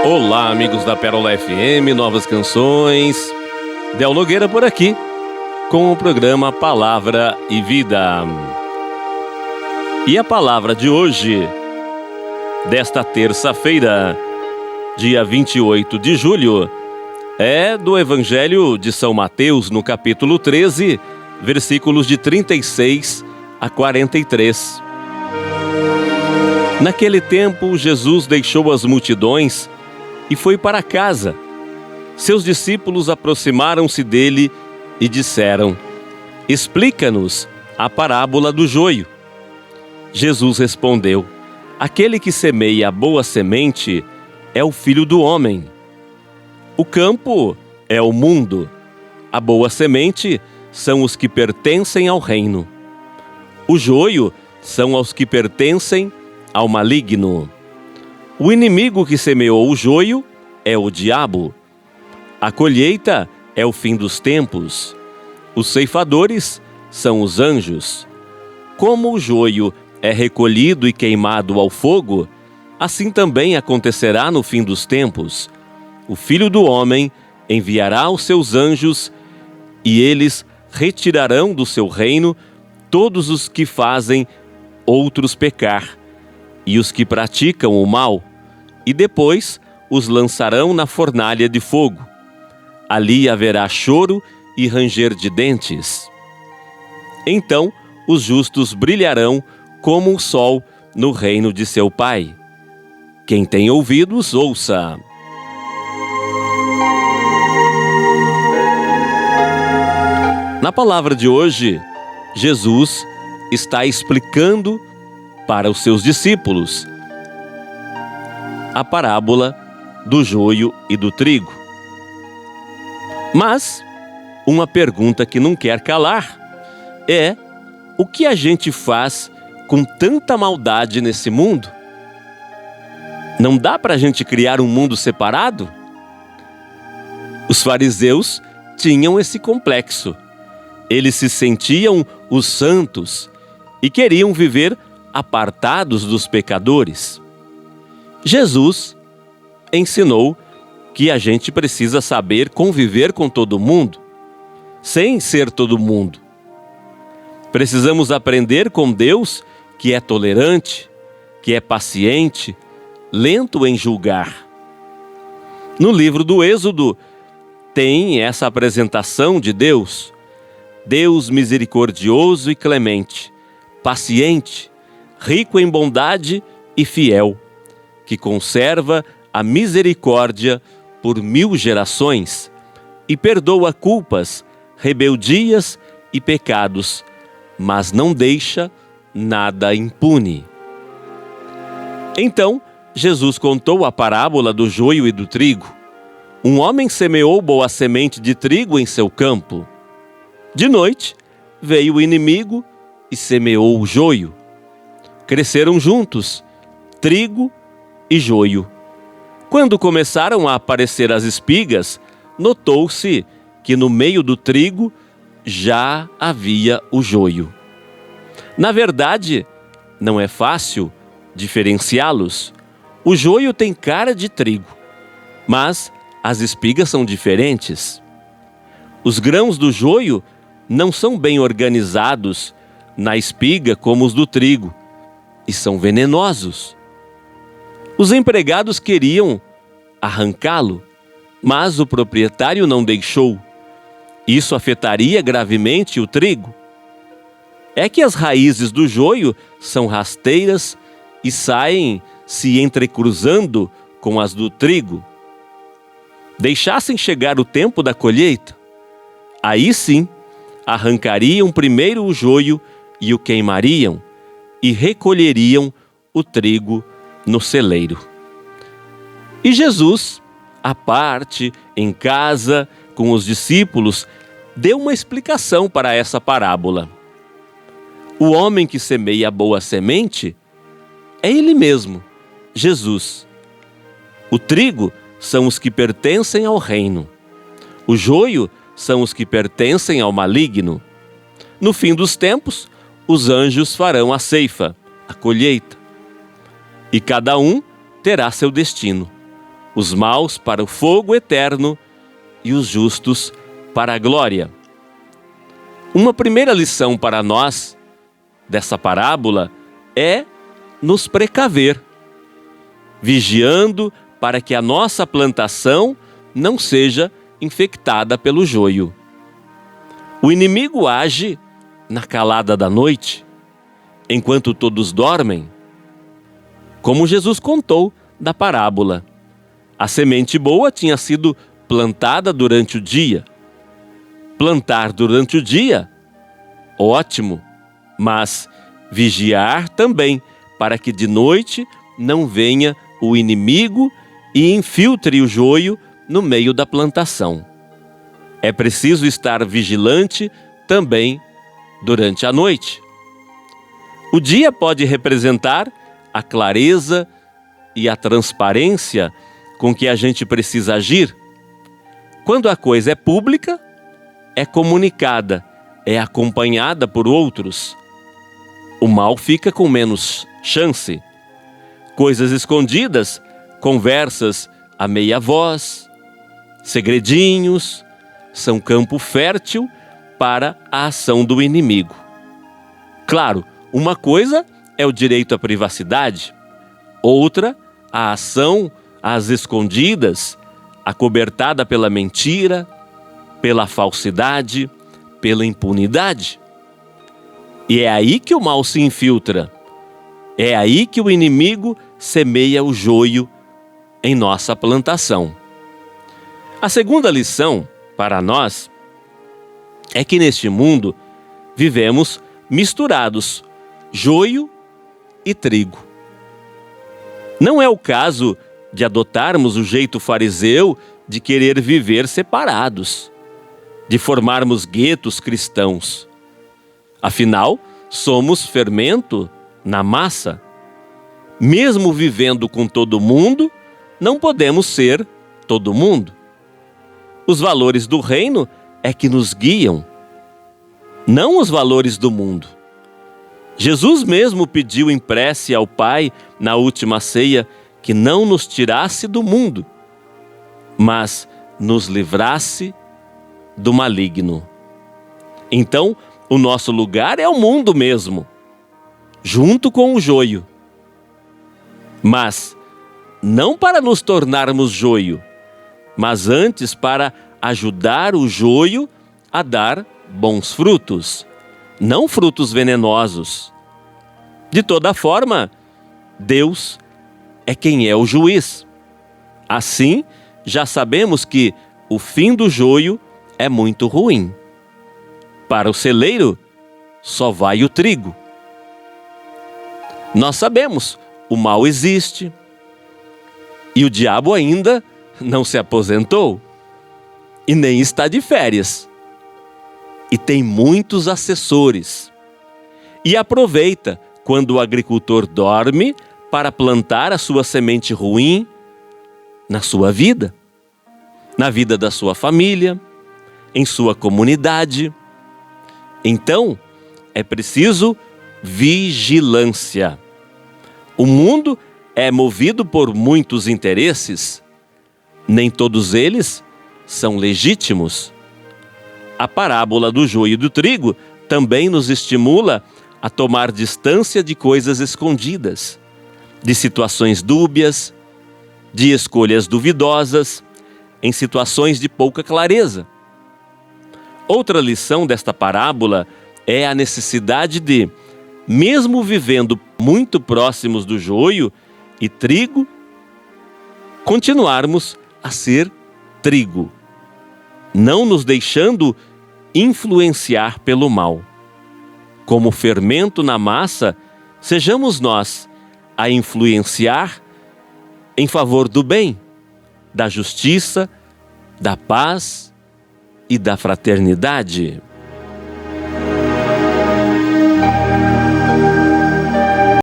Olá, amigos da Pérola FM, novas canções. Del Nogueira por aqui, com o programa Palavra e Vida. E a palavra de hoje, desta terça-feira, dia 28 de julho, é do Evangelho de São Mateus, no capítulo 13, versículos de 36 a 43. Naquele tempo, Jesus deixou as multidões e foi para casa. Seus discípulos aproximaram-se dele e disseram: "Explica-nos a parábola do joio." Jesus respondeu: "Aquele que semeia a boa semente é o Filho do Homem. O campo é o mundo. A boa semente são os que pertencem ao reino. O joio são os que pertencem ao maligno. O inimigo que semeou o joio é o diabo. A colheita é o fim dos tempos. Os ceifadores são os anjos. Como o joio é recolhido e queimado ao fogo, assim também acontecerá no fim dos tempos. O Filho do Homem enviará os seus anjos e eles retirarão do seu reino todos os que fazem outros pecar e os que praticam o mal, e depois os lançarão na fornalha de fogo. Ali haverá choro e ranger de dentes. Então os justos brilharão como o sol no reino de seu Pai. Quem tem ouvidos, ouça." Na palavra de hoje, Jesus está explicando para os seus discípulos a parábola do joio e do trigo. Mas uma pergunta que não quer calar é: o que a gente faz com tanta maldade nesse mundo? Não dá para a gente criar um mundo separado? Os fariseus tinham esse complexo. Eles se sentiam os santos e queriam viver apartados dos pecadores. Jesus ensinou que a gente precisa saber conviver com todo mundo, sem ser todo mundo. Precisamos aprender com Deus, que é tolerante, que é paciente, lento em julgar. No livro do Êxodo tem essa apresentação de Deus. Deus misericordioso e clemente, paciente, rico em bondade e fiel, que conserva a misericórdia por 1000 gerações e perdoa culpas, rebeldias e pecados, mas não deixa nada impune. Então, Jesus contou a parábola do joio e do trigo. Um homem semeou boa semente de trigo em seu campo. De noite, veio o inimigo e semeou o joio. Cresceram juntos, trigo e joio. Quando começaram a aparecer as espigas, notou-se que no meio do trigo já havia o joio. Na verdade, não é fácil diferenciá-los. O joio tem cara de trigo, mas as espigas são diferentes. Os grãos do joio não são bem organizados na espiga como os do trigo, e são venenosos. Os empregados queriam arrancá-lo, mas o proprietário não deixou. Isso afetaria gravemente o trigo. É que as raízes do joio são rasteiras e saem se entrecruzando com as do trigo. Deixassem chegar o tempo da colheita, aí sim arrancariam primeiro o joio e o queimariam, e recolheriam o trigo no celeiro. E Jesus, à parte, em casa, com os discípulos, deu uma explicação para essa parábola. O homem que semeia a boa semente é ele mesmo, Jesus. O trigo são os que pertencem ao reino. O joio são os que pertencem ao maligno. No fim dos tempos, os anjos farão a ceifa, a colheita. E cada um terá seu destino. os maus para o fogo eterno e os justos para a glória. Uma primeira lição para nós dessa parábola é nos precaver, vigiando para que a nossa plantação não seja infectada pelo joio. O inimigo age na calada da noite, enquanto todos dormem. Como Jesus contou da parábola, a semente boa tinha sido plantada durante o dia. Plantar durante o dia, ótimo, mas vigiar também, para que de noite não venha o inimigo e infiltre o joio no meio da plantação. É preciso estar vigilante também durante a noite. O dia pode representar a clareza e a transparência com que a gente precisa agir. Quando a coisa é pública, é comunicada, é acompanhada por outros. O mal fica com menos chance. Coisas escondidas, conversas a meia voz, segredinhos, são campo fértil para a ação do inimigo. Claro, uma coisa é o direito à privacidade, outra, a ação às escondidas, acobertada pela mentira, pela falsidade, pela impunidade. E é aí que o mal se infiltra. É aí que o inimigo semeia o joio em nossa plantação. A segunda lição para nós é que neste mundo vivemos misturados, joio e trigo. Não é o caso de adotarmos o jeito fariseu de querer viver separados, de formarmos guetos cristãos. Afinal, somos fermento na massa. Mesmo vivendo com todo mundo, não podemos ser todo mundo. Os valores do reino é que nos guiam, não os valores do mundo. Jesus mesmo pediu em prece ao Pai, na última ceia, que não nos tirasse do mundo, mas nos livrasse do maligno. Então, o nosso lugar é o mundo mesmo, junto com o joio. Mas não para nos tornarmos joio, mas antes para ajudar o joio a dar bons frutos, não frutos venenosos. De toda forma, Deus é quem é o juiz. Assim, já sabemos que o fim do joio é muito ruim. Para o celeiro, só vai o trigo. Nós sabemos, o mal existe e o diabo ainda não se aposentou e nem está de férias. E tem muitos assessores. E aproveita quando o agricultor dorme para plantar a sua semente ruim na sua vida, na vida da sua família, em sua comunidade. Então, é preciso vigilância. O mundo é movido por muitos interesses, nem todos eles são legítimos. A parábola do joio e do trigo também nos estimula a tomar distância de coisas escondidas, de situações dúbias, de escolhas duvidosas, em situações de pouca clareza. Outra lição desta parábola é a necessidade de, mesmo vivendo muito próximos do joio e trigo, continuarmos a ser trigo, não nos deixando influenciar pelo mal. Como fermento na massa, sejamos nós a influenciar em favor do bem, da justiça, da paz e da fraternidade.